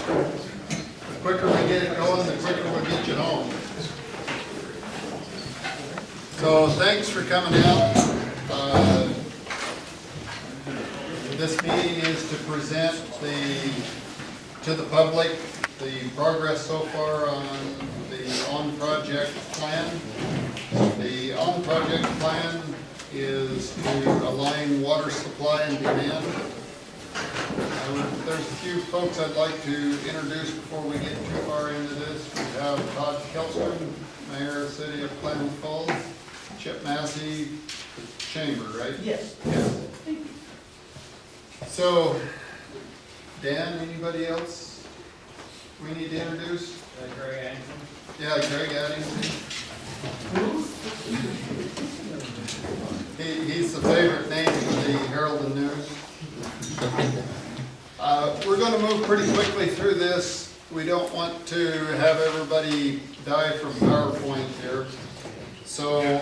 The quicker we get it going, the quicker we'll get you home. So thanks for coming out. This meeting is to present to the public the progress so far on the on-project plan. The on-project plan is to align water supply and demand. There's a few folks I'd like to introduce before we get too far into this. We have Todd Kelstrom, Mayor of the City of Klamath Falls, Chip Massey, Chamber, right? Yes. Yes. So, Dan, anybody else we need to introduce? Greg Addington. Yeah, Greg Addington. He's the favorite name of the Herald and News. We're going to move pretty quickly through this. We don't want to have everybody die from PowerPoint here. So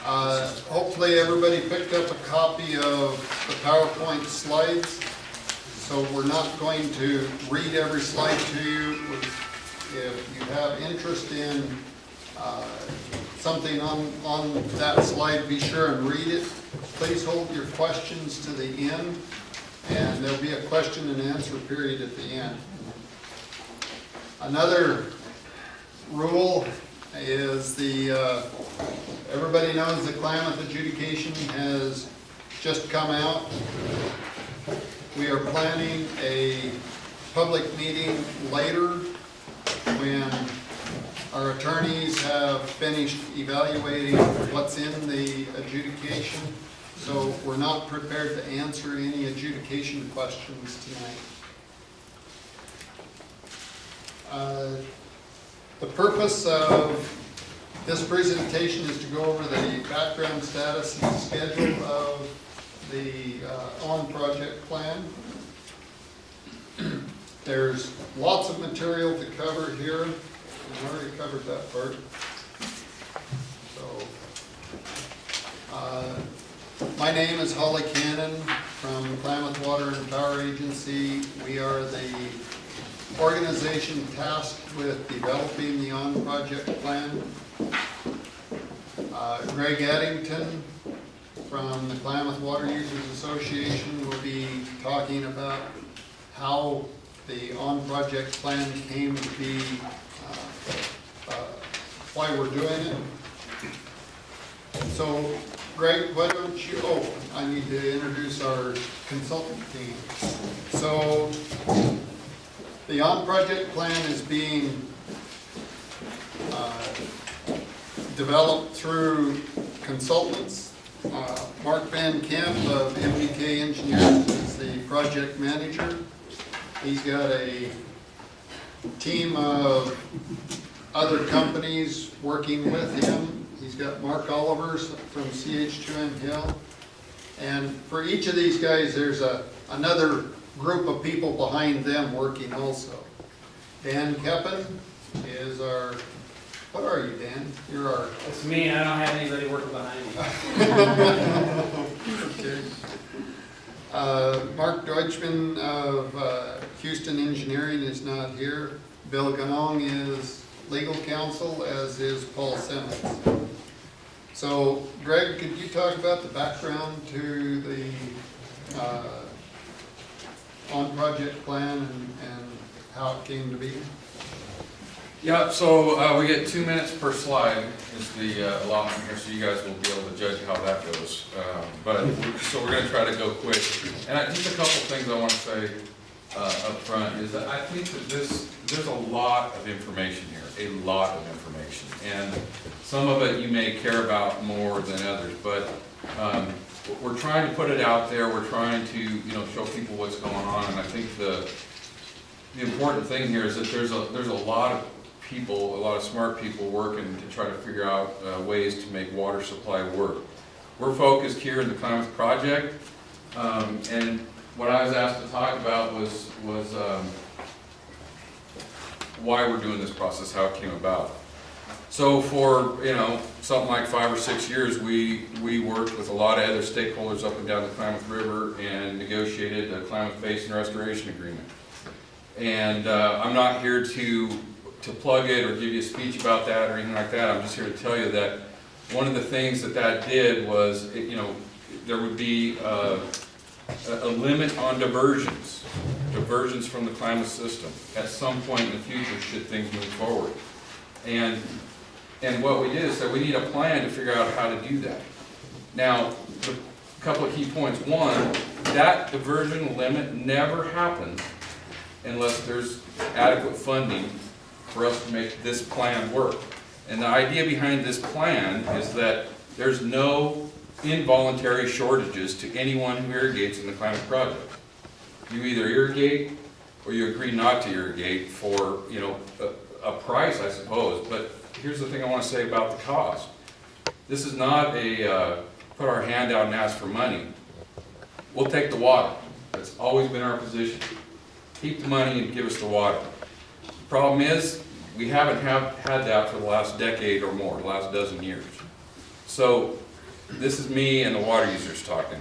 hopefully everybody picked up a copy of the PowerPoint slides. So we're not going to read every slide to you. If you have interest in something on that slide, be sure and read it. Please hold your questions to the end, and there'll be a question and answer period at the end. Another rule is everybody knows the Klamath adjudication has just come out. We are planning a public meeting later when our attorneys have finished evaluating what's in the adjudication. So we're not prepared to answer any adjudication questions tonight. The purpose of this presentation is to go over the background status and schedule of the on-project plan. There's lots of material to cover here. We've already covered that part. So, my name is Holly Cannon from Klamath Water and Power Agency. We are the organization tasked with developing the on-project plan. Greg Addington from the Klamath Water Users Association will be talking about how the on-project plan came to be, why we're doing it. So, Greg, why don't you, I need to introduce our consultant team. So, the on-project plan is being developed through consultants. Mark Van Camp of MBK Engineers is the project manager. He's got a team of other companies working with him. He's got Mark Olivers from CH2M Hill. And for each of these guys, there's another group of people behind them working also. Dan Keppen is our, what are you, Dan? You're our... It's me, I don't have anybody working behind me. Okay. Mark Deutschman of Houston Engineering is not here. Bill Ganong is legal counsel, as is Paul Simmons. So, Greg, could you talk about the background to the on-project plan and how it came to be? Yeah, so we get 2 minutes per slide is the allotment here, so you guys will be able to judge how that goes. So we're going to try to go quick. And just a couple things I want to say up front is that I think that there's a lot of information here, a lot of information. And some of it you may care about more than others, but we're trying to put it out there. We're trying to, show people what's going on. And I think the important thing here is that there's a lot of people, a lot of smart people working to try to figure out ways to make water supply work. We're focused here in the Klamath project, and what I was asked to talk about was why we're doing this process, how it came about. So for something like 5 or 6 years, we worked with a lot of other stakeholders up and down the Klamath River and negotiated a Klamath Basin Restoration Agreement. And I'm not here to plug it or give you a speech about that or anything like that. I'm just here to tell you that one of the things that did was, there would be a limit on diversions from the Klamath system at some point in the future should things move forward. And what we did is that we need a plan to figure out how to do that. Now, a couple of key points. One, that diversion limit never happens unless there's adequate funding for us to make this plan work. And the idea behind this plan is that there's no involuntary shortages to anyone who irrigates in the Klamath project. You either irrigate or you agree not to irrigate for, a price, I suppose. But here's the thing I want to say about the cost. This is not a put our hand out and ask for money. We'll take the water. That's always been our position. Keep the money and give us the water. The problem is, we haven't had that for the last decade or more, the last dozen years. So, this is me and the water users talking.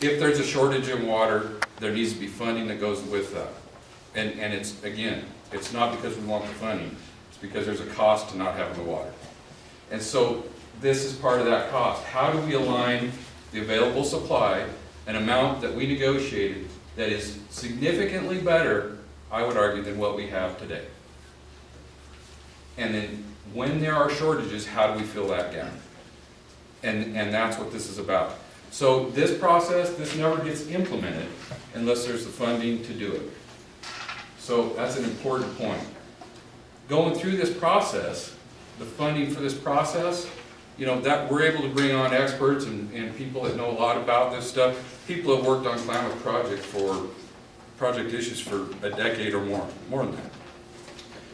If there's a shortage in water, there needs to be funding that goes with that. And it's, again, it's not because we want the funding, it's because there's a cost to not having the water. And so, this is part of that cost. How do we align the available supply, an amount that we negotiated that is significantly better, I would argue, than what we have today? And then, when there are shortages, how do we fill that gap? And that's what this is about. So this process, this never gets implemented unless there's the funding to do it. So that's an important point. Going through this process, the funding for this process, that we're able to bring on experts and people that know a lot about this stuff. People have worked on Klamath project issues for a decade or more than that.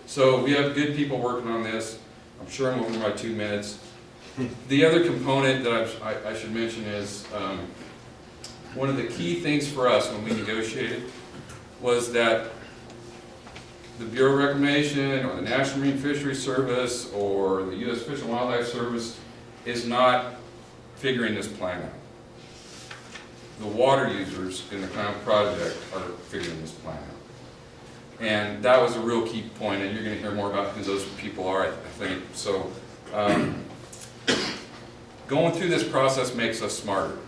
So we have good people working on this. I'm sure I'm over my 2 minutes. The other component that I should mention is one of the key things for us when we negotiated was that the Bureau of Reclamation or the National Marine Fisheries Service or the U.S. Fish and Wildlife Service is not figuring this plan out. The water users in the Klamath project are figuring this plan out. And that was a real key point, and you're going to hear more about who those people are, I think. So, going through this process makes us smarter.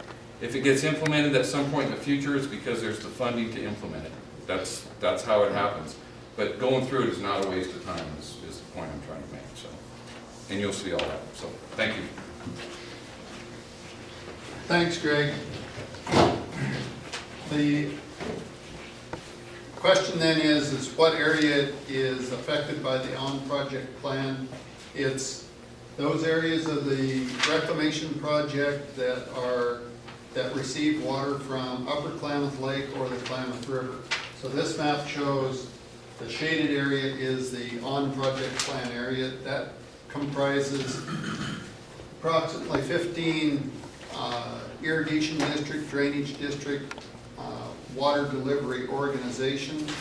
If it gets implemented at some point in the future, it's because there's the funding to implement it. That's how it happens. But going through it is not a waste of time, is the point I'm trying to make. So, and you'll see all that. So, thank you. Thanks, Greg. The question then is what area is affected by the on-project plan? It's those areas of the reclamation project that receive water from Upper Klamath Lake or the Klamath River. So this map shows the shaded area is the on-project plan area. That comprises approximately 15 irrigation district, drainage district, water delivery organizations.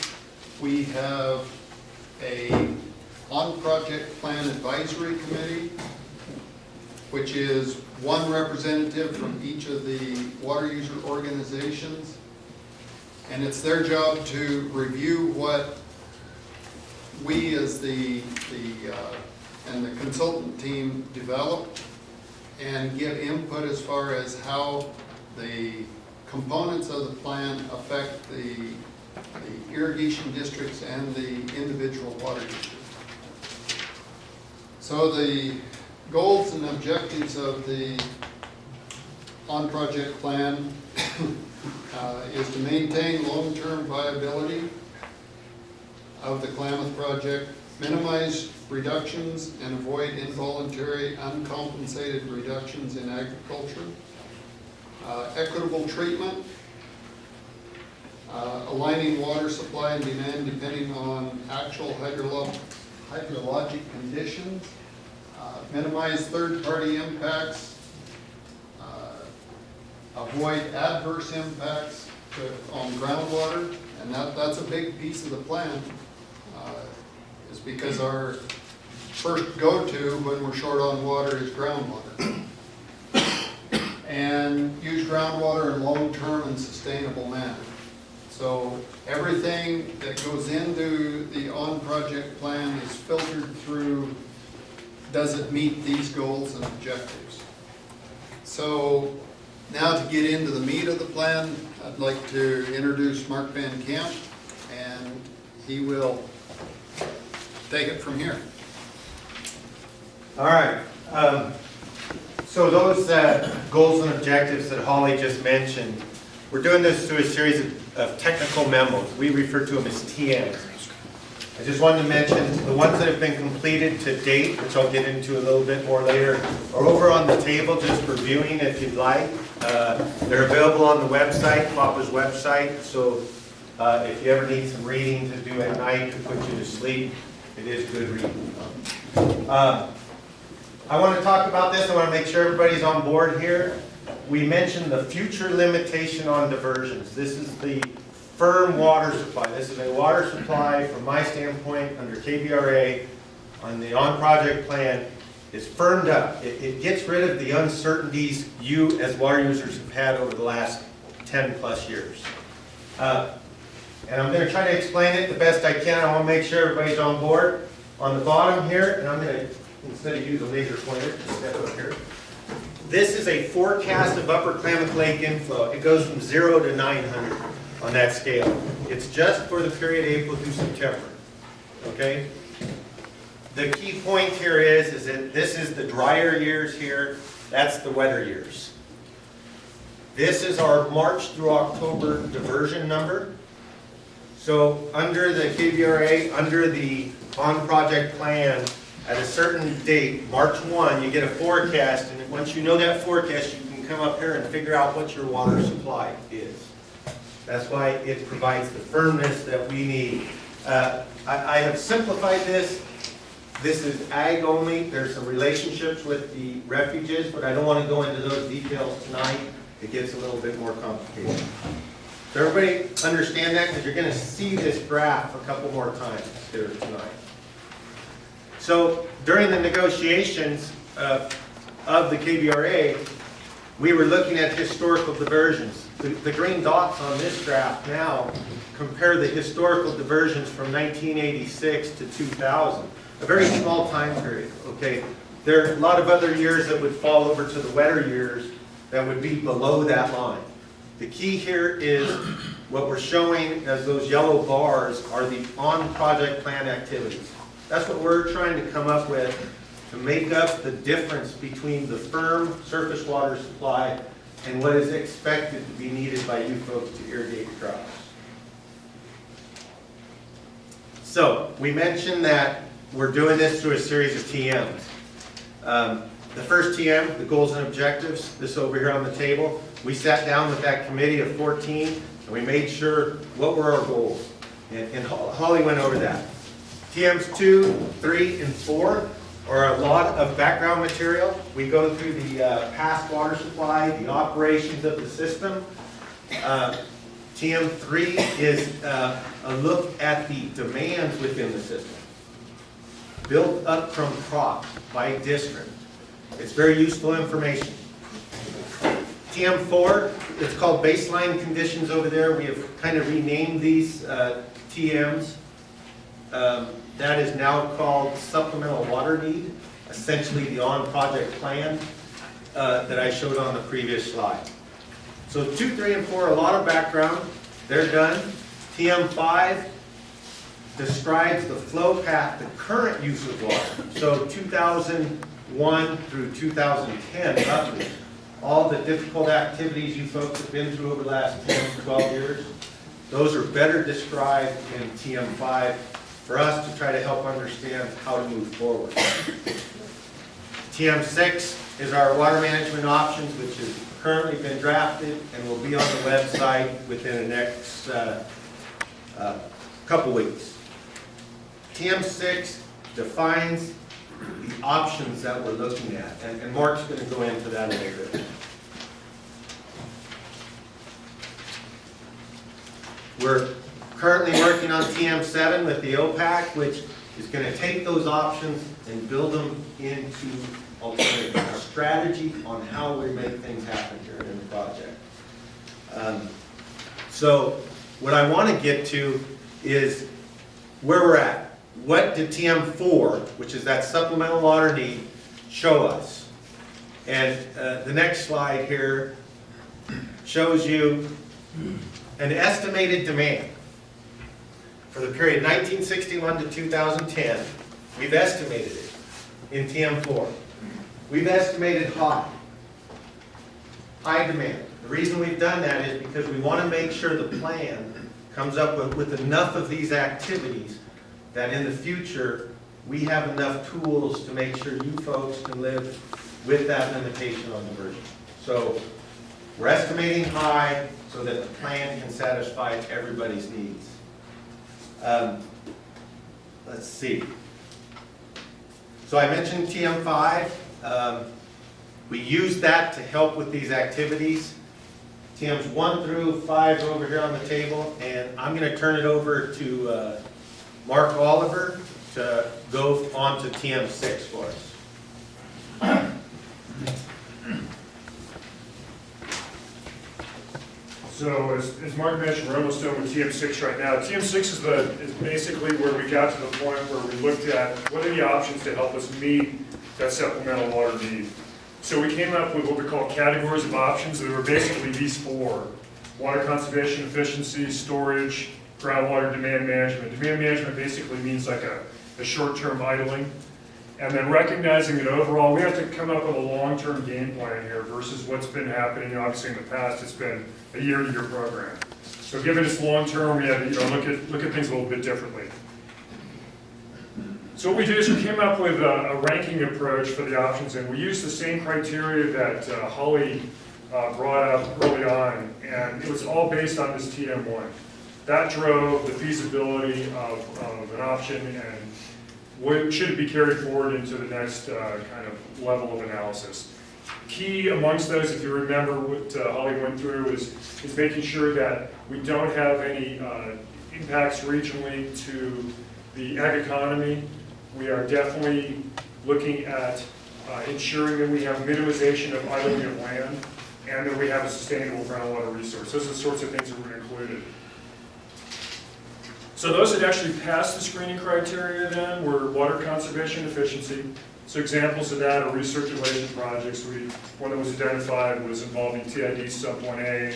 We have a on-project plan advisory committee, which is one representative from each of the water user organizations. And it's their job to review what we as the consultant team develop and give input as far as how the components of the plan affect the irrigation districts and the individual water users. So the goals and objectives of the on-project plan is to maintain long-term viability of the Klamath project, minimize reductions and avoid involuntary, uncompensated reductions in agriculture, equitable treatment, aligning water supply and demand depending on actual hydrologic conditions, minimize third-party impacts, avoid adverse impacts on groundwater, and that's a big piece of the plan, is because our first go-to when we're short on water is groundwater. And use groundwater in long-term and sustainable manner. So everything that goes into the on-project plan is filtered through, does it meet these goals and objectives? So now to get into the meat of the plan, I'd like to introduce Mark Van Camp, and he will take it from here. All right. So those goals and objectives that Holly just mentioned, we're doing this through a series of technical memos. We refer to them as TMs. I just wanted to mention the ones that have been completed to date, which I'll get into a little bit more later, are over on the table just for viewing if you'd like. They're available on the website, Papa's website, so if you ever need some reading to do at night to put you to sleep, it is good reading. I want to talk about this. I want to make sure everybody's on board here. We mentioned the future limitation on diversions. This is the firm water supply. This is a water supply, from my standpoint, under KBRA, on the on-project plan, is firmed up. It gets rid of the uncertainties you, as water users, have had over the last 10 plus years. And I'm going to try to explain it the best I can. I want to make sure everybody's on board. On the bottom here, and I'm going to, instead of use a laser pointer, just step up here. This is a forecast of Upper Klamath Lake inflow. It goes from 0 to 900 on that scale. It's just for the period April through September. Okay? The key point here is that this is the drier years here. That's the wetter years. This is our March through October diversion number. So under the KBRA, under the on-project plan, at a certain date, March 1, you get a forecast, and once you know that forecast, you can come up here and figure out what your water supply is. That's why it provides the firmness that we need. I have simplified this. This is ag only. There's some relationships with the refuges, but I don't want to go into those details tonight. It gets a little bit more complicated. So everybody understand that? Because you're going to see this graph a couple more times here tonight. So during the negotiations of the KBRA, we were looking at historical diversions. The green dots on this graph now compare the historical diversions from 1986 to 2000, a very small time period. Okay, there are a lot of other years that would fall over to the wetter years that would be below that line. The key here is what we're showing as those yellow bars are the on-project plan activities. That's what we're trying to come up with to make up the difference between the firm surface water supply and what is expected to be needed by you folks to irrigate crops. So we mentioned that we're doing this through a series of TMs. The first TM, the goals and objectives, this over here on the table, we sat down with that committee of 14 and we made sure what were our goals. And Holly went over that. TMs 2, 3, and 4 are a lot of background material. We go through the past water supply, the operations of the system. TM 3 is a look at the demands within the system, built up from crop by district. It's very useful information. TM 4, it's called baseline conditions over there. We have kind of renamed these TMs. That is now called supplemental water need, essentially the on-project plan that I showed on the previous slide. So 2, 3, and 4, a lot of background. They're done. TM 5 describes the flow path, the current use of water. So 2001 through 2010, roughly. All the difficult activities you folks have been through over the last 10, 12 years, those are better described in TM 5 for us to try to help understand how to move forward. TM 6 is our water management options, which has currently been drafted and will be on the website within the next couple weeks. TM 6 defines the options that we're looking at, and Mark's going to go into that a little bit. We're currently working on TM7 with the OPAC, which is going to take those options and build them into alternative a strategy on how we make things happen here in the project. So what I want to get to is where we're at. What did TM4, which is that supplemental water need, show us? And the next slide here shows you an estimated demand. For the period 1961 to 2010, we've estimated it in TM4. We've estimated high demand. The reason we've done that is because we want to make sure the plan comes up with enough of these activities that in the future we have enough tools to make sure you folks can live with that limitation on diversion. So we're estimating high so that the plan can satisfy everybody's needs. Let's see. So I mentioned TM5. We use that to help with these activities. TMs 1 through 5 are over here on the table, and I'm going to turn it over to Mark Oliver to go on to TM6 for us. So as Mark mentioned, we're almost done with TM6 right now. TM6 is basically where we got to the point where we looked at what are the options to help us meet that supplemental water need. So we came up with what we call categories of options that were basically these 4: water conservation, efficiency, storage, groundwater demand management. Demand management basically means like a short-term idling. And then recognizing that overall we have to come up with a long-term game plan here versus what's been happening. Obviously in the past it's been a year-to-year program. So given it's long-term, we have to look at things a little bit differently. So what we did is we came up with a ranking approach for the options, and we used the same criteria that Holly brought up early on, and it was all based on this TM1. That drove the feasibility of an option and what should be carried forward into the next kind of level of analysis. Key amongst those, if you remember what Holly went through, is making sure that we don't have any impacts regionally to the ag economy. We are definitely looking at ensuring that we have minimization of idling of land and that we have a sustainable groundwater resource. Those are the sorts of things that were included. So those that actually passed the screening criteria then were water conservation efficiency. So examples of that are research-related projects. One that was identified was involving TID sub 1A,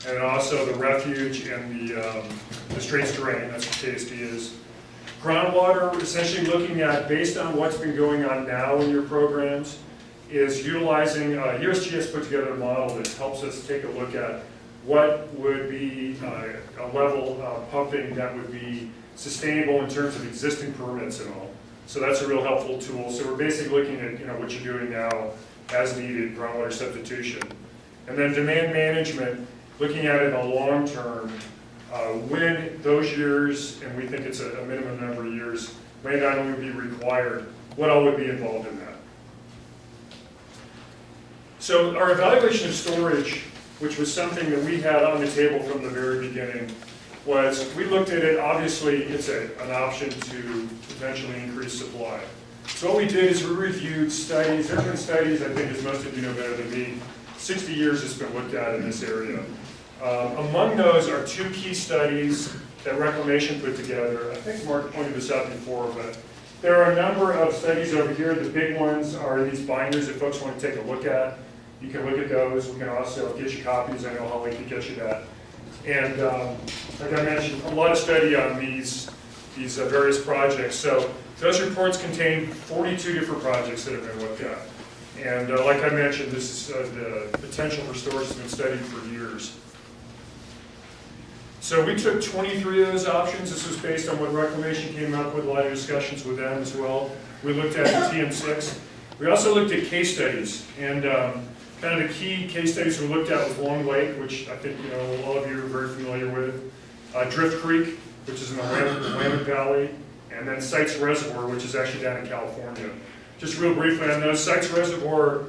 and also the refuge and the straight drain, that's what KSD is. Groundwater, essentially looking at, based on what's been going on now in your programs, is utilizing, USGS put together a model that helps us take a look at what would be a level of pumping that would be sustainable in terms of existing permits and all. So that's a real helpful tool. So we're basically looking at what you're doing now as needed, groundwater substitution. And then demand management, looking at it in the long term, when those years, and we think it's a minimum number of years, may not only be required, what all would be involved in that. So our evaluation of storage, which was something that we had on the table from the very beginning, was we looked at it, obviously it's an option to potentially increase supply. So what we did is we reviewed studies. There have been studies, I think as most of you know better than me, 60 years it's been looked at in this area. Among those are 2 key studies that Reclamation put together. I think Mark pointed this out before, but there are a number of studies over here. The big ones are these binders that folks want to take a look at. You can look at those. We can also get you copies. I know Holly can get you that. And like I mentioned, a lot of study on these various projects. So those reports contain 42 different projects that have been looked at. And like I mentioned, this is the potential for storage has been studied for years. So we took 23 of those options. This was based on what Reclamation came up with, a lot of discussions with them as well. We looked at the TM6. We also looked at case studies, and kind of the key case studies we looked at was Long Lake, which I think all of you are very familiar with, Drift Creek, which is in the Willamette Valley, and then Sites Reservoir, which is actually down in California. Just real briefly on those, Sites Reservoir,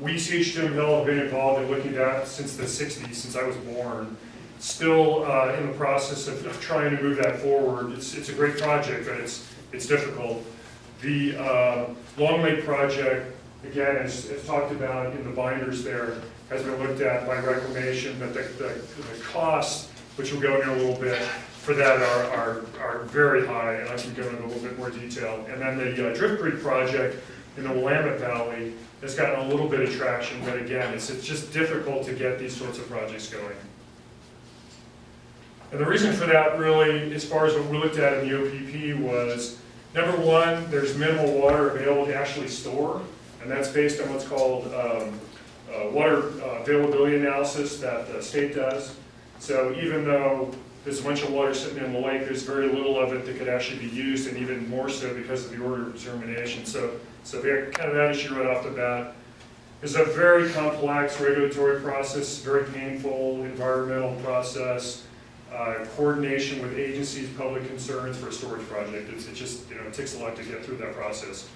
we, CH2M Hill, have been involved in looking at since the 60s, since I was born. Still in the process of trying to move that forward. It's a great project, but it's difficult. The Long Lake project, again, as talked about in the binders there, has been looked at by Reclamation, but the cost which we'll go into a little bit, for that are very high, and I can go into a little bit more detail. And then the Drift Creek project in the Willamette Valley has gotten a little bit of traction, but again, it's just difficult to get these sorts of projects going. And the reason for that really, as far as what we looked at in the OPP, was, number one, there's minimal water available to actually store, and that's based on what's called water availability analysis that the state does. So even though there's a bunch of water sitting in the lake, there's very little of it that could actually be used, and even more so because of the order of determination. So we kind of that issue right off the bat. It's a very complex regulatory process, very painful environmental process, coordination with agencies, public concerns for a storage project. It just, it takes a lot to get through that process.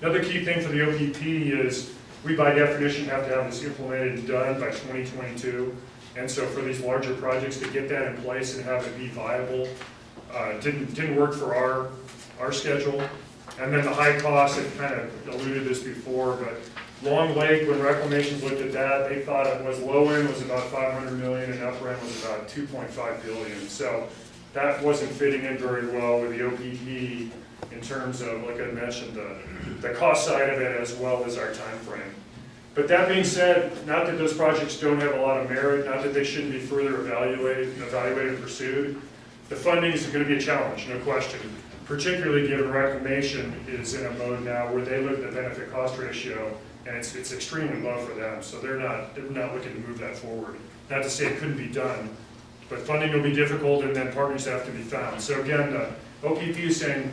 Another key thing for the OPP is we by definition have to have this implemented and done by 2022. And so for these larger projects, to get that in place and have it be viable, didn't work for our schedule. And then the high cost, I've kind of alluded to this before, but Long Lake, when Reclamations looked at that, they thought it was low end was about 500 million and upper end was about 2.5 billion. So that wasn't fitting in very well with the OPP in terms of, like I mentioned, the cost side of it as well as our time frame. But that being said, not that those projects don't have a lot of merit, not that they shouldn't be further evaluated and pursued. The funding is going to be a challenge, no question, particularly given Reclamation is in a mode now where they look at the benefit cost ratio and it's extremely low for them, so they're not looking to move that forward. Not to say it couldn't be done, but funding will be difficult and then partners have to be found. So again, OPP is saying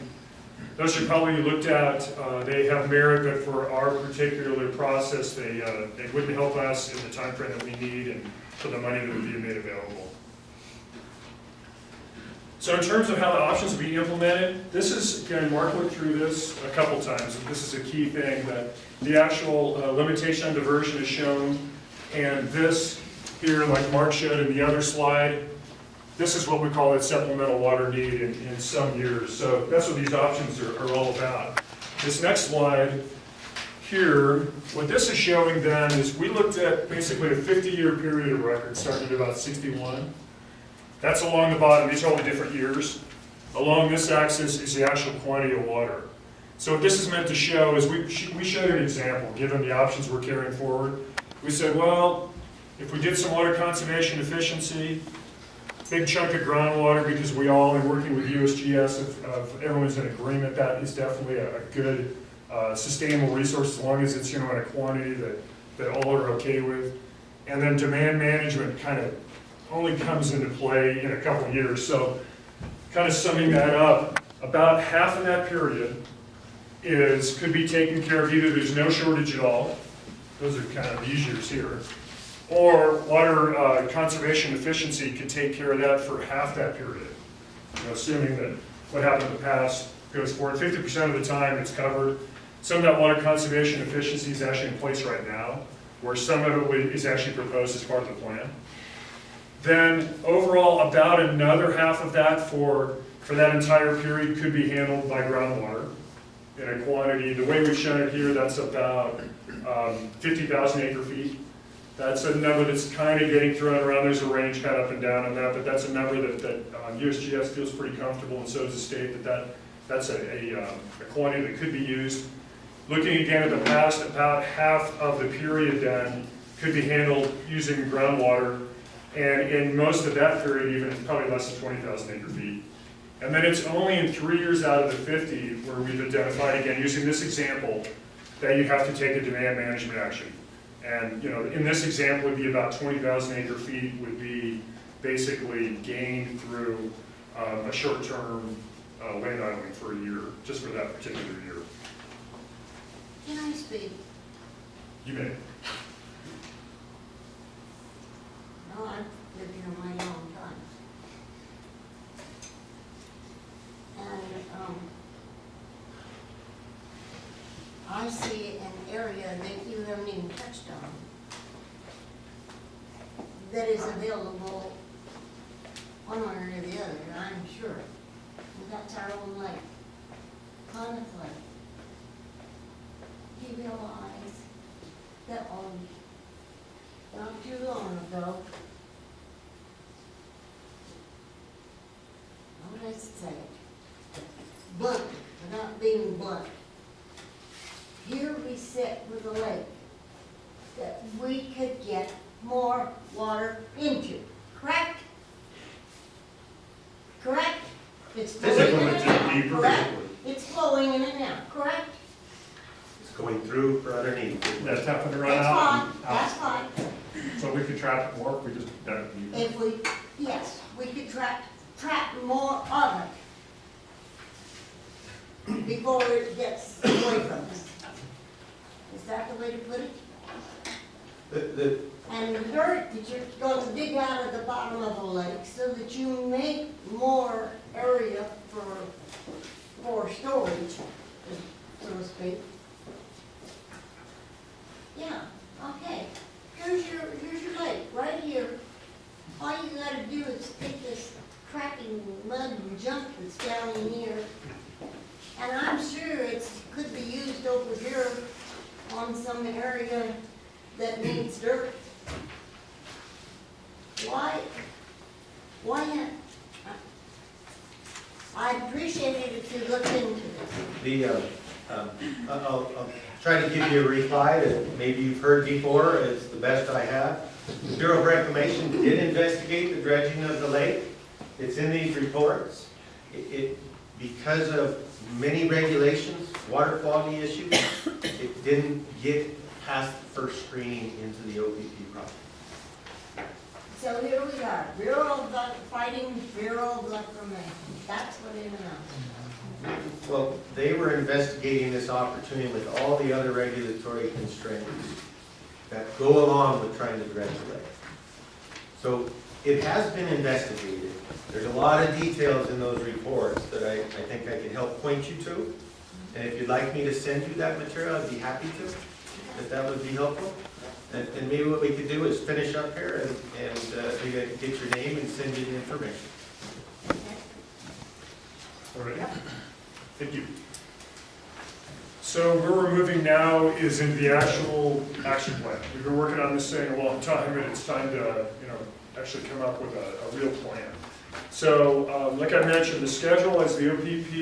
those should probably be looked at. They have merit, but for our particular process, they wouldn't help us in the time frame that we need and for the money that would be made available. So in terms of how the options will be implemented, this is, again, Mark went through this a couple times, and this is a key thing, that the actual limitation on diversion is shown, and this here, like Mark showed in the other slide, this is what we call a supplemental water need in some years. So that's what these options are all about. This next slide here, what this is showing then is we looked at basically a 50-year period of record starting at about 61. That's along the bottom, these are all the different years. Along this axis is the actual quantity of water. So what this is meant to show is we showed an example, given the options we're carrying forward. We said, well, if we did some water conservation efficiency, big chunk of groundwater, because we all, in working with USGS, if everyone's in agreement, that is definitely a good sustainable resource as long as it's in a quantity that all are okay with. And then demand management kind of only comes into play in a couple of years. So kind of summing that up, about half of that period could be taken care of. Either there's no shortage at all, those are kind of these years here, or water conservation efficiency could take care of that for half that period. Assuming that what happened in the past goes forward, 50% of the time it's covered. Some of that water conservation efficiency is actually in place right now, where some of it is actually proposed as part of the plan. Then overall, about another half of that for that entire period could be handled by groundwater in a quantity. The way we've shown it here, that's about 50,000 acre feet. That's a number that's kind of getting thrown around. There's a range kind of up and down on that, but that's a number that USGS feels pretty comfortable, and so does the state, that's a quantity that could be used. Looking again at the past, about half of the period then could be handled using groundwater, and in most of that period even it's probably less than 20,000 acre feet. And then it's only in 3 years out of the 50 where we've identified, again using this example, that you have to take a demand management action. And in this example would be about 20,000 acre feet would be basically gained through a short-term land idling for a year, just for that particular year. Can I speak? You may. No, I've lived here my own time. And I see an area that you haven't even touched on that is available one way or the other, I'm sure. And that's our own lake, Klamath Lake. Do you realize that not too long ago, say it, blunt, without being blunt. Here we sit with a lake that we could get more water into, correct? Correct? It's flowing Physically, in it's and out, deeper correct? physically. It's flowing in and out, correct? It's going through or underneath. That's happened to run That's out. fine, that's fine. So we could trap it more if we just, If we, yes, we could trap more of it before it gets away from us. Is that the way to put it? The, And the dirt that you're going to dig out of the bottom of a lake so that you make more area for storage, so to speak. Yeah, okay. Here's your lake, right here. All you gotta do is take this cracking mud and junk that's down in here, and I'm sure it's, could be used over here on some area that needs dirt. Why not? I'd appreciate it if you looked into this. I'll try to give you a reply that maybe you've heard before. It's the best I have. The Bureau of Reclamation did investigate the dredging of the lake. It's in these reports. Because of many regulations, water quality issues, it didn't get past the first screening into the OPP project. So here we are, fighting Bureau of Reclamation. That's what it amounts Well, they were investigating this opportunity with all the other regulatory constraints that go along with trying to dredge the lake. So it has been investigated. There's a lot of details in those reports that I think I can help point you to. And if you'd like me to send you that material, I'd be happy to, if that would be helpful. And maybe what we could do is finish up here and maybe I could get your name and send you the information. all right. Thank you. So where we're moving now is into the actual action plan. We've been working on this thing a long time, and it's time to, actually come up with a real plan. So, like I mentioned, the schedule as the OPP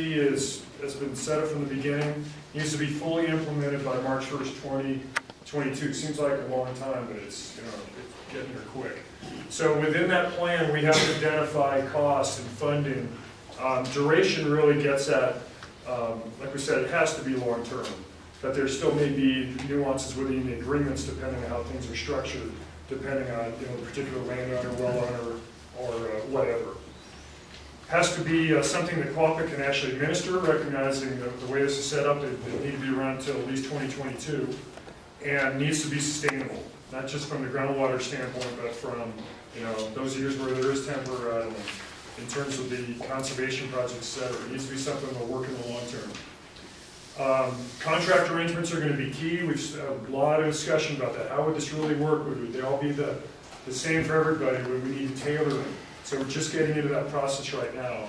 has been set up from the beginning, needs to be fully implemented by March 1st, 2022. Seems like a long time, but it's, it's getting here quick. So within that plan, we have to identify costs and funding. Duration really gets at, like we said, it has to be long-term, but there still may be nuances within the agreements depending on how things are structured, depending on, the particular landowner, well owner, or whatever. Has to be something that CWAPA can actually administer, recognizing the way this is set up, it need to be around until at least 2022, and needs to be sustainable, not just from the groundwater standpoint, but from, those years where there is temporary idling. In terms of the conservation projects, et cetera. It needs to be something that will work in the long term. Contract arrangements are going to be key. We've had a lot of discussion about that. How would this really work? Would they all be the same for everybody? Would we need to tailor them? So we're just getting into that process right now.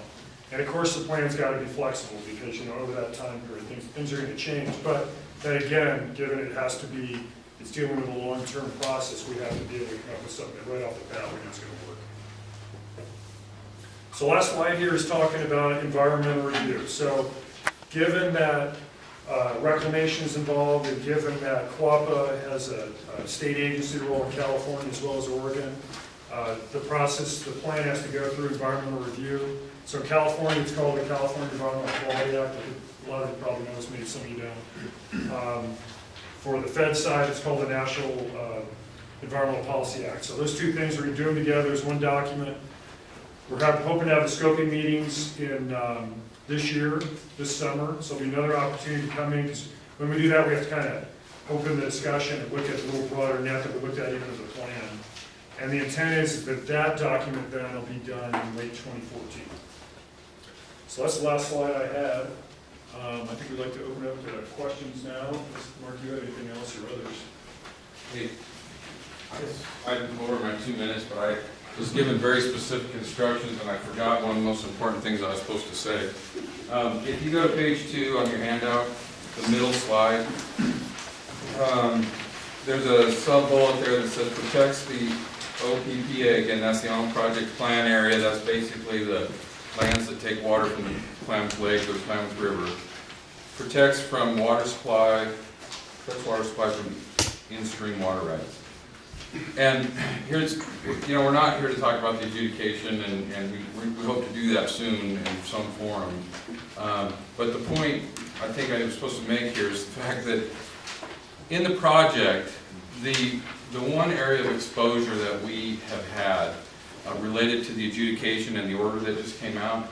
And of course, the plan's got to be flexible because, over that time period, things are going to change. But then again, given it has to be, it's dealing with a long-term process, we have to be able to come up with something that right off the bat we know is going to work. So last slide here is talking about environmental review. So given that reclamation is involved, and given that CWAPA has a state agency role in California as well as Oregon, the plan has to go through environmental review. So in California, it's called the California Environmental Quality Act. A lot of you probably know this, maybe some of you don't. For the Fed side, it's called the National Environmental Policy Act. So those two things we're doing together as one document. We're hoping to have the scoping meetings in this summer, so it'll be another opportunity to come in, because when we do that, we have to kind of open the discussion and look at a little broader net that we looked at even as a plan. And the intent is that document then will be done in late 2014. So that's the last slide I had. I think we'd like to open up to questions now. Mark, you have anything else or others? Hey, I didn't go over my 2 minutes, but I was given very specific instructions, and I forgot one of the most important things I was supposed to say. If you go to page 2 on your handout, the middle slide, there's a sub-bullet there that says protects the OPPA. Again, that's the on-project plan area. That's basically the lands that take water from the Klamath Lake or the Klamath River, protects from water supply, protects water supply from in-stream water rights. And here's, we're not here to talk about the adjudication, and we hope to do that soon in some forum. But the point I think I was supposed to make here is the fact that in the project, the one area of exposure that we have had related to the adjudication and the order that just came out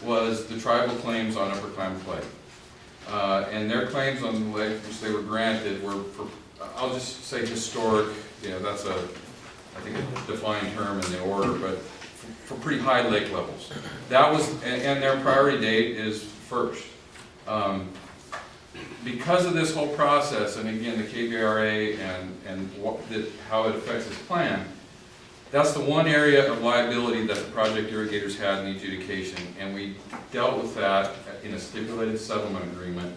was the tribal claims on Upper Klamath Lake. And their claims on the lake, which they were granted, were, I'll just say historic, that's I think a defined term in the order, but for pretty high lake levels. That was, and their priority date is first. Because of this whole process, and again, the KBRA and how it affects its plan, that's the one area of liability that the project irrigators had in the adjudication, and we dealt with that in a stipulated settlement agreement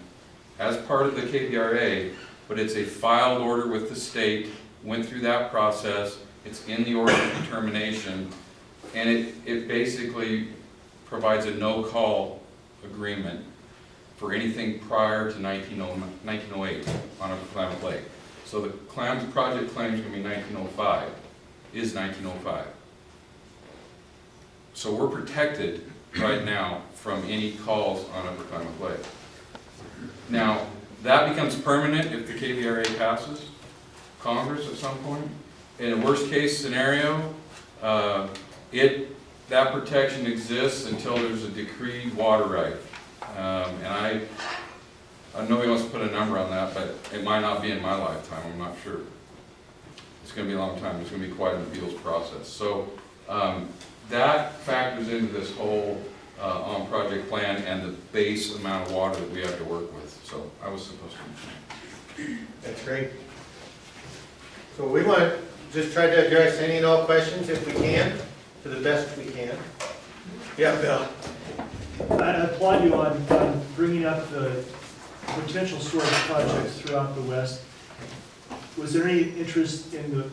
as part of the KBRA, but it's a filed order with the state, went through that process, it's in the order of determination, and it basically provides a no-call agreement for anything prior to 1908 on Upper Klamath Lake. So the Klamath project claim is going to be 1905, is 1905. So we're protected right now from any calls on Upper Klamath Lake. Now, that becomes permanent if the KBRA passes Congress at some point. In a worst case scenario, that protection exists until there's a decreed water right. And I know he wants to put a number on that, but it might not be in my lifetime, I'm not sure. It's going to be a long time, it's going to be quite an appeals process. So that factors into this whole on-project plan and the base amount of water that we have to work with. So I was supposed to. That's great. So we want to just try to address any and all questions if we can, to the best we can. Yeah, Bill. I applaud you on bringing up the potential storage projects throughout the West. Was there any interest in the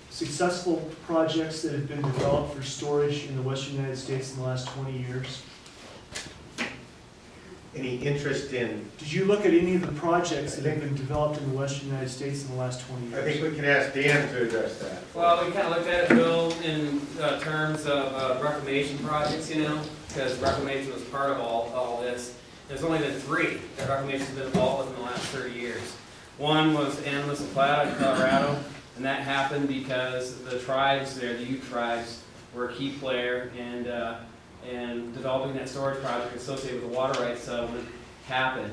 successful projects that have been developed for storage in the Western United States in the last 20 years? Any interest in? Did you look at any of the projects that have been developed in the Western United States in the last 20 years? I think we can ask Dan to address that. Well, we kind of looked at it, Bill, in terms of reclamation projects, because reclamation was part of all this. There's only been 3 that reclamation's been involved with in the last 30 years. One was Animas and Plata in Colorado, and that happened because the tribes there, the Ute tribes, were a key player, and developing that storage project associated with the water rights settlement happened.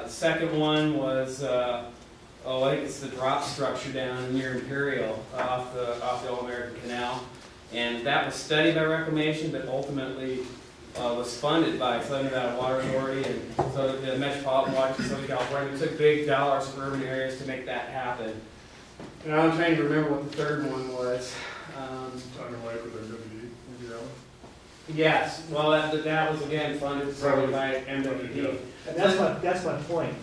Second one was, I think it's the drop structure down near Imperial off the All-American Canal. And that was studied by Reclamation, but ultimately was funded by Southern Nevada Water Authority and so the Metropolitan Water Authority of California. We took big dollars from urban areas to make that happen. And I'm trying to remember what the third one was. Thunder Lake with MWD, maybe that one? Yes, well, that was again funded solely by MWD. And that's my point,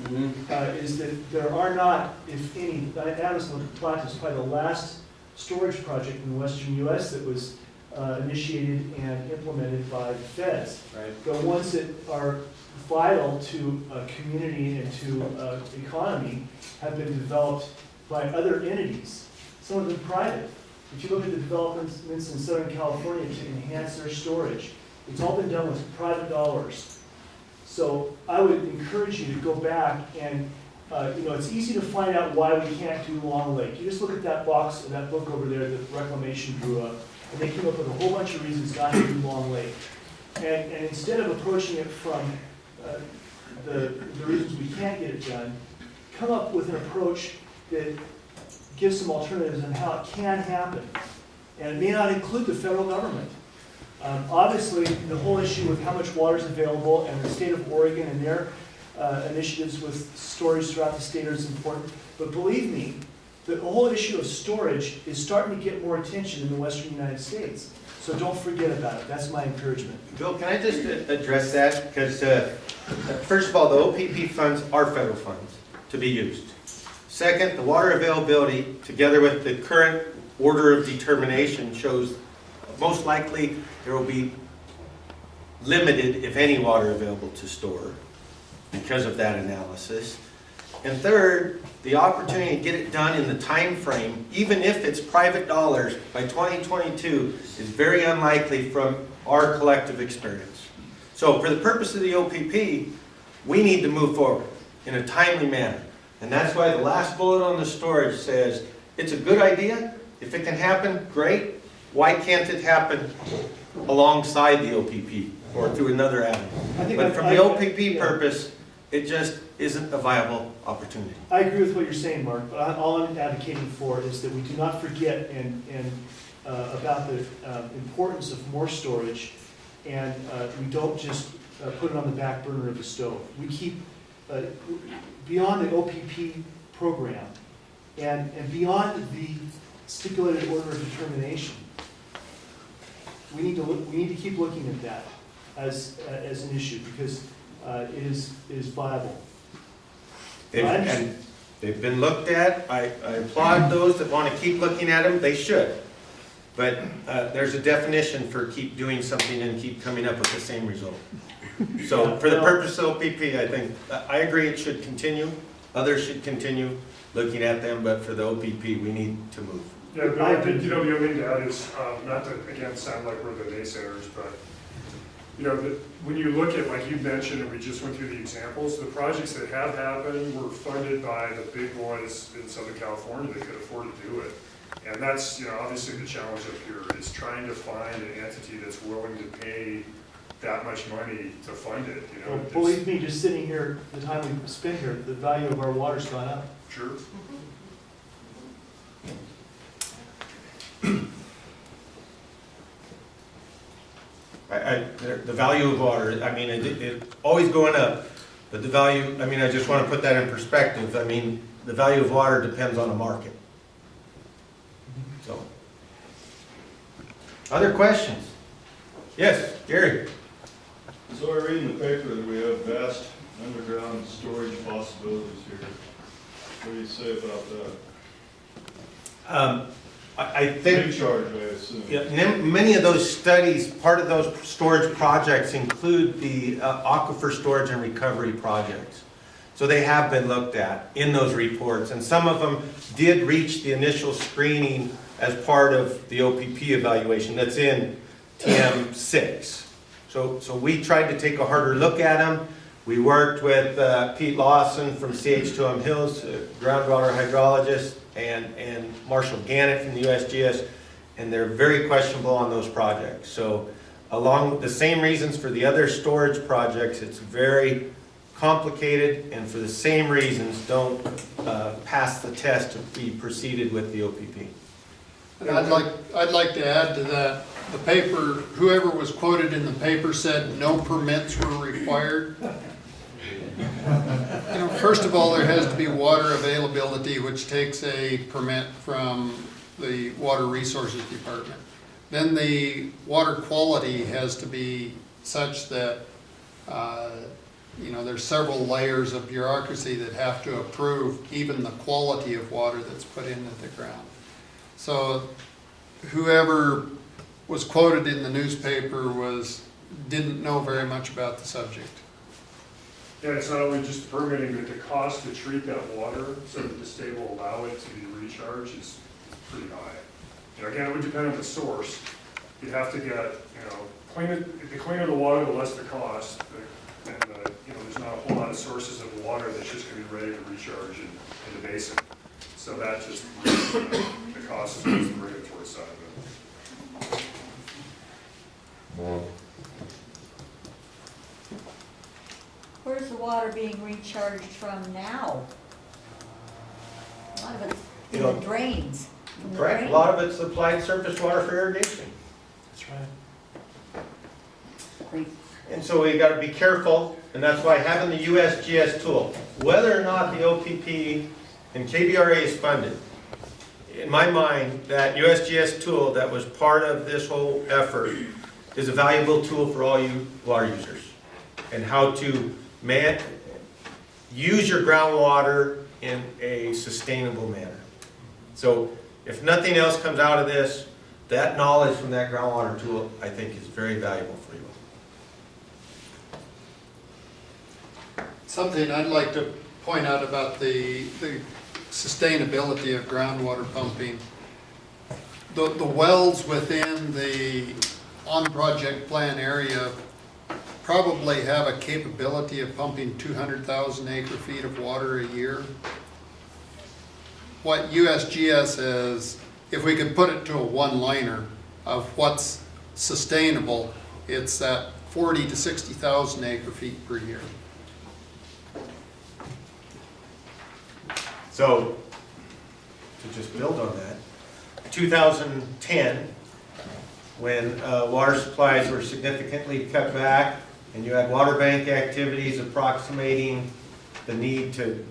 is that there are not, if any, Animas and Plata is probably the last storage project in the western U.S. that was initiated and implemented by the feds. Right. The ones that are vital to a community and to economy have been developed by other entities, some of them private. If you look at the developments in Southern California to enhance their storage, it's all been done with private dollars. So I would encourage you to go back and, it's easy to find out why we can't do Long Lake. You just look at that box, that book over there that Reclamation drew up, and they came up with a whole bunch of reasons not to do Long Lake. And instead of approaching it from the reasons we can't get it done, come up with an approach that gives some alternatives on how it can happen. And it may not include the federal government. Obviously, the whole issue with how much water is available and the state of Oregon and their initiatives with storage throughout the state is important. But believe me, the whole issue of storage is starting to get more attention in the western United States. So don't forget about it. That's my encouragement. Bill, can I just address that? Because first of all, the OPP funds are federal funds to be used. Second, the water availability, together with the current order of determination, shows most likely there will be limited, if any, water available to store because of that analysis. And third, the opportunity to get it done in the time frame, even if it's private dollars, by 2022 is very unlikely from our collective experience. So for the purpose of the OPP, we need to move forward in a timely manner. And that's why the last bullet on the storage says, it's a good idea. If it can happen, great. Why can't it happen alongside the OPP or through another avenue? But from the OPP purpose, it just isn't a viable opportunity. I agree with what you're saying, Mark, but all I'm advocating for is that we do not forget about the importance of more storage, and we don't just put it on the back burner of the stove. We keep, beyond the OPP program, and beyond the stipulated order of determination, we need to keep looking at that as an issue, because it is viable. And they've been looked at. I applaud those that want to keep looking at them. They should. But there's a definition for keep doing something and keep coming up with the same result. So for the purpose of OPP, I agree it should continue. Others should continue looking at them, but for the OPP, we need to move. Yeah, Bill, I think, the other thing to add is, not to, again, sound like we're the naysayers, but, when you look at, like you mentioned, and we just went through the examples, the projects that have happened were funded by the big boys in Southern California that could afford to do it. And that's, obviously the challenge up here is trying to find an entity that's willing to pay that much money to fund it, Well, believe me, just sitting here, the time we spent here, the value of our water's gone up. Sure. The value of water, it's always going up, but the value, I just want to put that in perspective. The value of water depends on the market. So, other questions? Yes, Gary? So I read in the paper that we have vast underground storage possibilities here. What do you say about that? I think Recharge, I assume. many of those studies, part of those storage projects include the aquifer storage and recovery projects. So they have been looked at in those reports, and some of them did reach the initial screening as part of the OPP evaluation that's in TM6. So we tried to take a harder look at them. We worked with Pete Lawson from CH2M Hills, groundwater hydrologist, and Marshall Gannett from the USGS, and they're very questionable on those projects. So along the same reasons for the other storage projects, it's very complicated, and for the same reasons don't pass the test to be proceeded with the OPP. And I'd like to add to that, the paper, whoever was quoted in the paper said no permits were required. First of all, there has to be water availability, which takes a permit from the Water Resources Department. Then the water quality has to be such that, there's several layers of bureaucracy that have to approve even the quality of water that's put into the ground. So whoever was quoted in the newspaper didn't know very much about the subject. Yeah, it's not only just permitting, but the cost to treat that water so that the state will allow it to be recharged is pretty high. Again, it would depend on the source. You'd have to get, the cleaner the water, the less the cost. And, there's not a whole lot of sources of water that's just going to be ready to recharge in the basin. So that just, the cost is the regulatory side of it. Where's the water being recharged from now? A lot of it's in the drains. In the Correct. drain. A lot of it's applied surface water for irrigation. That's right. And so we got to be careful, and that's why having the USGS tool, whether or not the OPP and KBRA is funded, in my mind, that USGS tool that was part of this whole effort is a valuable tool for all you water users, and how to use your groundwater in a sustainable manner. So if nothing else comes out of this, that knowledge from that groundwater tool, I think, is very valuable for you. Something I'd like to point out about the sustainability of groundwater pumping. The wells within the on-project plan area probably have a capability of pumping 200,000 acre-feet of water a year. What USGS is, if we could put it to a one-liner of what's sustainable, it's at 40 to 60,000 acre-feet per year. So, to just build on that, 2010, when water supplies were significantly cut back and you had water bank activities approximating the need to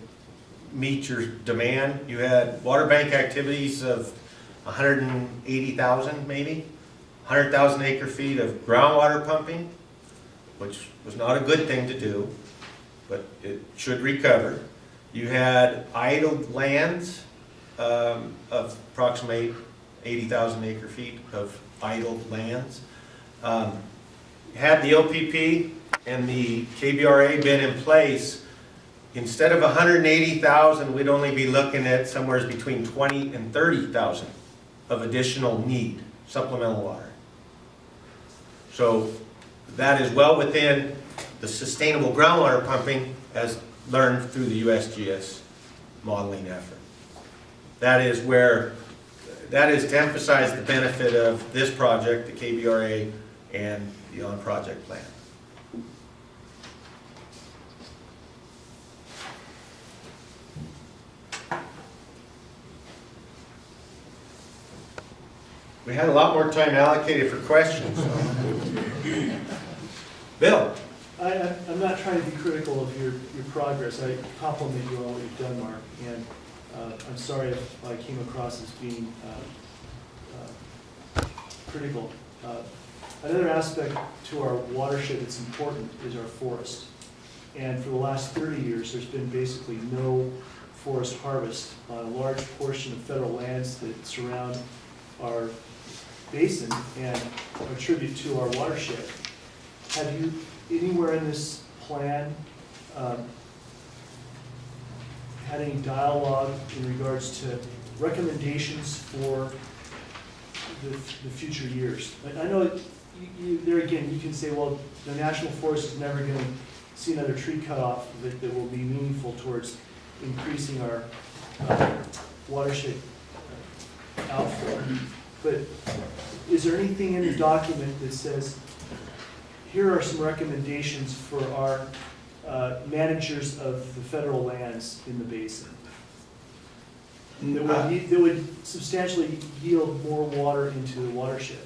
meet your demand, you had water bank activities of 180,000 maybe, 100,000 acre feet of groundwater pumping, which was not a good thing to do, but it should recover. You had idled lands of approximately 80,000 acre feet of idled lands. Had the OPP and the KBRA been in place, instead of 180,000, we'd only be looking at somewhere between 20 and 30,000 of additional need, supplemental water. So that is well within the sustainable groundwater pumping as learned through the USGS modeling effort. That is to emphasize the benefit of this project, the KBRA, and the on-project plan. We had a lot more time allocated for questions. Bill? I'm not trying to be critical of your progress. I compliment you on what you've done, Mark, and I'm sorry if I came across as being critical. Another aspect to our watershed that's important is our forest. And for the last 30 years, there's been basically no forest harvest on a large portion of federal lands that surround our basin and attribute to our watershed. Have you, anywhere in this plan, had any dialogue in regards to recommendations for the future years? I know there again, you can say, well, the National Forest is never going to see another tree cut off that will be meaningful towards increasing our watershed outflow. But is there anything in the document that says, here are some recommendations for our managers of the federal lands in the basin that would substantially yield more water into the watershed?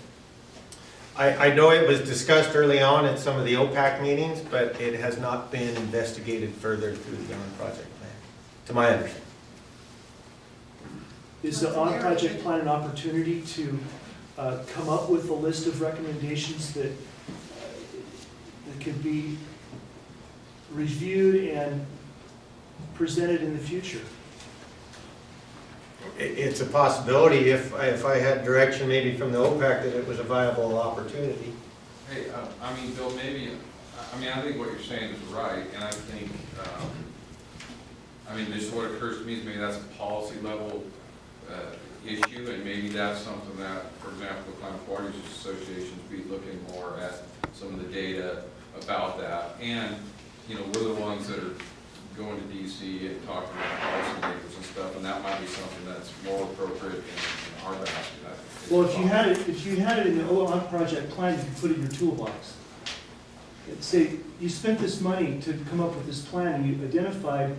I know it was discussed early on at some of the OPAC meetings, but it has not been investigated further through the on-project plan, to my understanding. Is the on-project plan an opportunity to come up with a list of recommendations that could be reviewed and presented in the future? It's a possibility if I had direction maybe from the OPAC that it was a viable opportunity. Hey, I mean, Bill, maybe, I think what you're saying is right, and I think, just what occurs to me is maybe that's a policy level issue, and maybe that's something that, for example, the Klamath Water Users Association be looking more at some of the data about that. And, we're the ones that are going to DC and talking about policymakers and stuff, and that might be something that's more appropriate in our basket. Well, if you had it in the on-project plan, you could put it in your toolbox. Say, you spent this money to come up with this plan, and you identified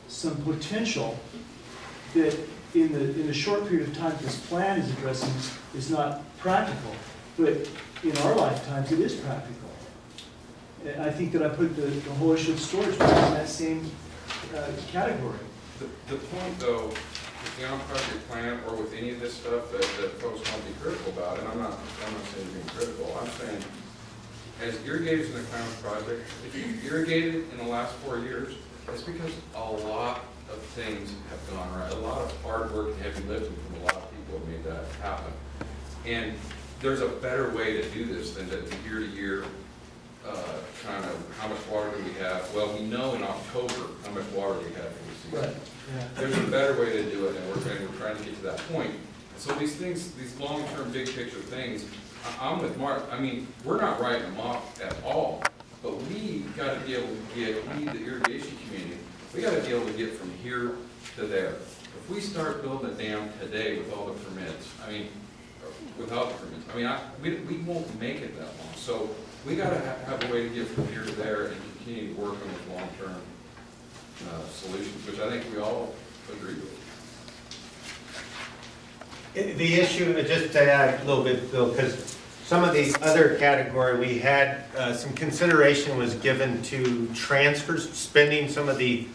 some potential that in the short period of time this plan is addressing is not practical, but in our lifetimes it is practical. And I think that I put the whole issue of storage in that same category. The point, though, with the on-project plan or with any of this stuff that folks want to be critical about, and I'm not saying being critical, I'm saying as irrigators in the Klamath project, if you've irrigated in the last 4 years, it's because a lot of things have gone right. A lot of hard work and heavy lifting from a lot of people have made that happen. And there's a better way to do this than the year-to-year kind of how much water do we have? Well, we know in October how much water we have for the season. Right. Yeah. There's a better way to do it, and we're trying to get to that point. So these things, these long-term, big picture things, I'm with Mark. I mean, we're not writing them off at all, but we got to be able to get, we, the irrigation community, we got to be able to get from here to there. If we start building a dam today with all the permits, I mean, without the permits, I mean, we won't make it that long. So we got to have a way to get from here to there and continue to work on those long-term solutions, which I think we all agree with. The issue, just to add a little bit, Bill, because some of the other category, we had some consideration was given to transfers, spending some of the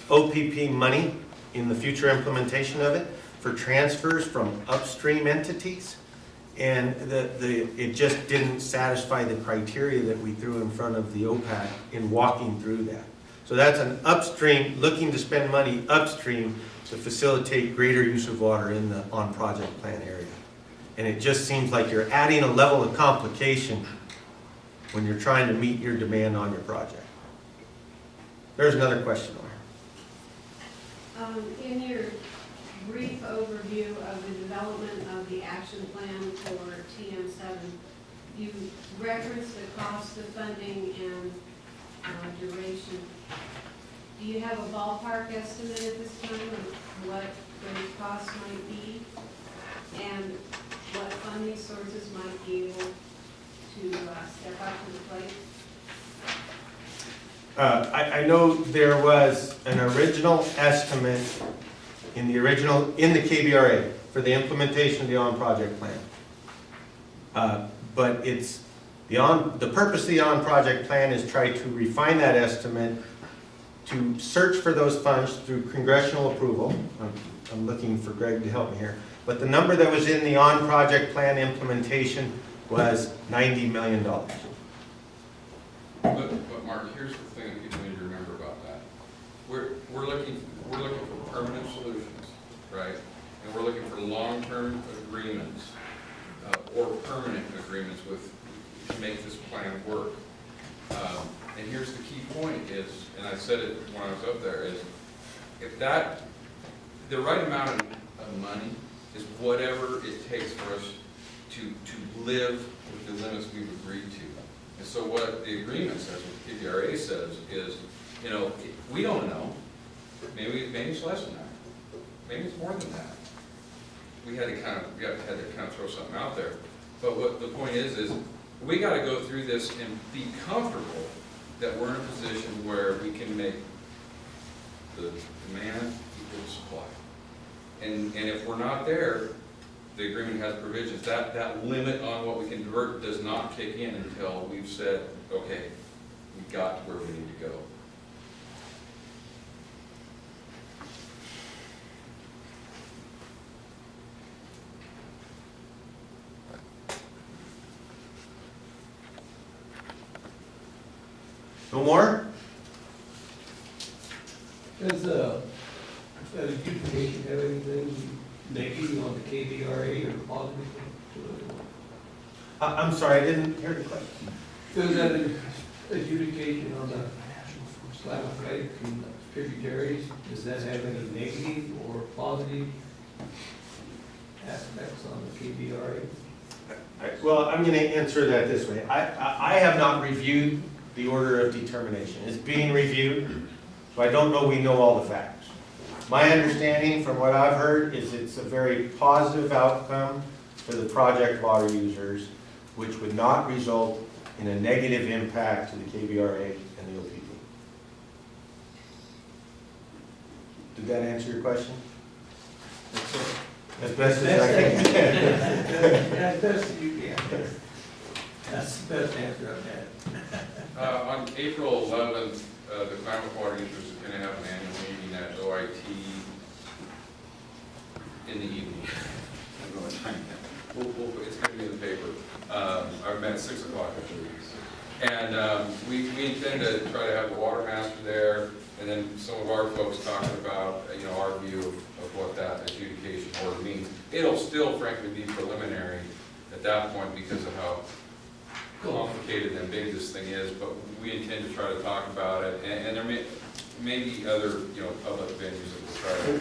OPP money in the future implementation of it for transfers from upstream entities. And it just didn't satisfy the criteria that we threw in front of the OPAC in walking through that. So that's an upstream, looking to spend money upstream to facilitate greater use of water in the on-project plan area. And it just seems like you're adding a level of complication when you're trying to meet your demand on your project. There's another question on In your brief overview of the development of the action plan for TM7, you referenced the cost of funding and duration. Do you have a ballpark estimate at this time of what those costs might be? And what funding sources might be able to step up to the plate? I know there was an original estimate in the KBRA for the implementation of the on-project plan. But it's the purpose of the on-project plan is try to refine that estimate to search for those funds through congressional approval. I'm looking for Greg to help me here. But the number that was in the on-project plan implementation was $90 million. But Mark, here's the thing that people need to remember about that. We're looking for permanent solutions, right? And we're looking for long-term agreements or permanent agreements to make this plan work. And here's the key point is, and I said it when I was up there, is if the right amount of money is whatever it takes for us to live with the limits we've agreed to. And so what the agreement says, what the KBRA says is, we don't know. Maybe it's less than that. Maybe it's more than that. We had to kind of throw something out there. But what the point is we got to go through this and be comfortable that we're in a position where we can make the demand equal supply. And if we're not there, the agreement has provisions. That limit on what we can divert does not kick in until we've said, okay, we got to where we need to go. No more? Does that adjudication have anything negative on the KBRA or positive to it? I'm sorry, I didn't hear the question. Does that adjudication on the Klamath Falls and tributaries, does that have any negative or positive aspects on the KBRA? Well, I'm going to answer that this way. I have not reviewed the order of determination. It's being reviewed, so I don't know we know all the facts. My understanding from what I've heard is it's a very positive outcome for the project water users, which would not result in a negative impact to the KBRA and the OPP. Did that answer your question? As best as I can. As best as you can. That's the best answer I've had. On April 11th, the Klamath Water Users are going to have an annual meeting at OIT in the evening. I don't know what time yet. It's going to be in the paper. I've met at 6 o'clock, I believe. And we intend to try to have the water master there, and then some of our folks talking about, our view of what that adjudication order means. It'll still, frankly, be preliminary at that point because of how complicated and big this thing is, but we intend to try to talk about it, and there may be other, public venues that we'll try to.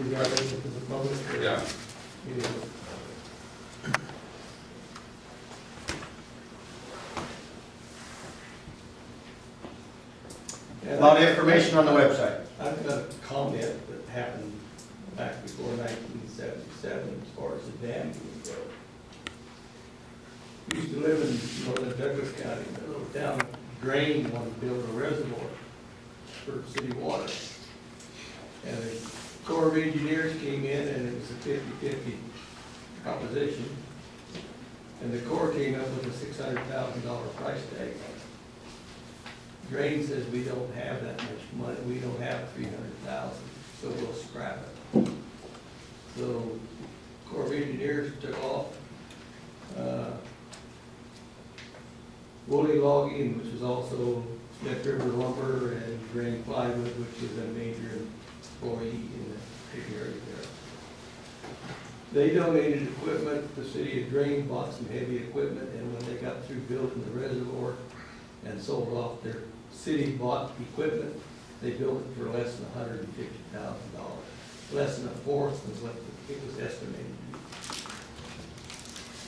Is that open to the public? or- Yeah. Yeah. A lot of information on the website. I've got a comment that happened back before 1977 as far as the dam goes. We used to live in northern Douglas County, a little town, Drain wanted to build a reservoir for city water. And the Corps of Engineers came in and it was a 50-50 proposition. And the Corps came up with a $600,000 price tag. Drain says we don't have that much money, we don't have 300,000, so we'll scrap it. So Corps of Engineers took off. Woolly Logging, which is also Smith River Lumber, and Drain Plywood, which is a major employee in the area there. They donated equipment, the city of Drain bought some heavy equipment, and when they got through building the reservoir and sold off their city-bought equipment, they built it for less than $150,000, less than a fourth of what it was estimated to be.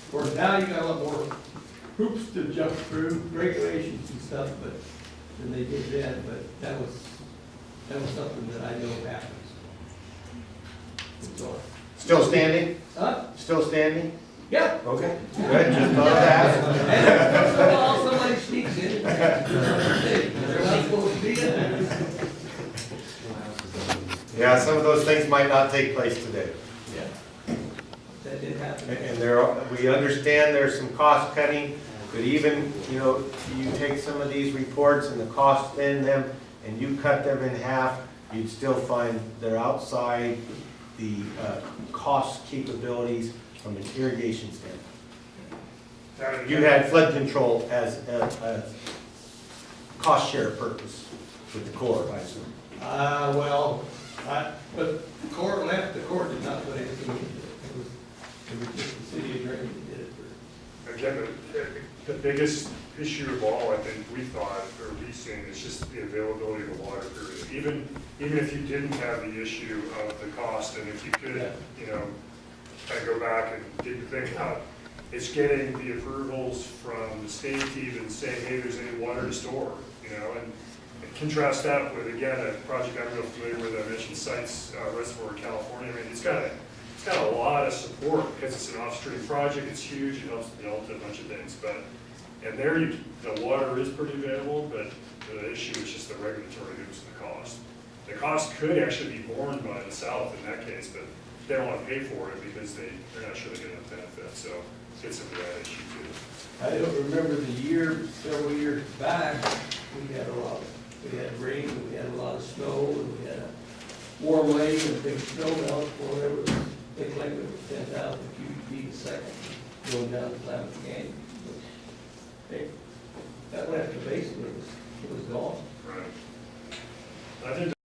Of course, now you got a lot more hoops to jump through, regulations and stuff, but than they did then. But that was something that I know happens. That's all. Still standing? Huh? Still standing? Yeah. Okay, good, just thought I'd ask. And once in a while, somebody sneaks in. They're not supposed to be in there. Yeah, some of those things might not take place today. Yeah. That did happen. And we understand there's some cost cutting, but even, you take some of these reports and the cost in them, and you cut them in half, you'd still find they're outside the cost capabilities from an irrigation standpoint. You had flood control as a cost share purpose with the Corps, I assume. But the Corps left, the Corps did not put anything into it. It was just the city of Drain that did it for. Again, the biggest issue of all, I think, we thought, or we seen, is just the availability of the water, period. Even if you didn't have the issue of the cost, and if you could, kind of go back and dig the thing out, it's getting the approvals from the state to even say, hey, there's any water to store, and contrast that with, again, a project I'm real familiar with, I mentioned Sites Reservoir in California. I mean, it's got a lot of support because it's an off-stream project, it's huge, it helps develop a bunch of things, and there the water is pretty available, but the issue is just the regulatory hoops and the cost. The cost could actually be borne by the South in that case, but they don't want to pay for it because they're not sure they get enough benefit, so it gets into that issue too. I don't remember the year, several years back, we had rain, and we had a lot of snow, and we had a warm lake and a big snow melt, whatever, thick lake with 10,000 cubic feet a second going down the Klamath Canyon. That left the basin, it was gone. Right. I think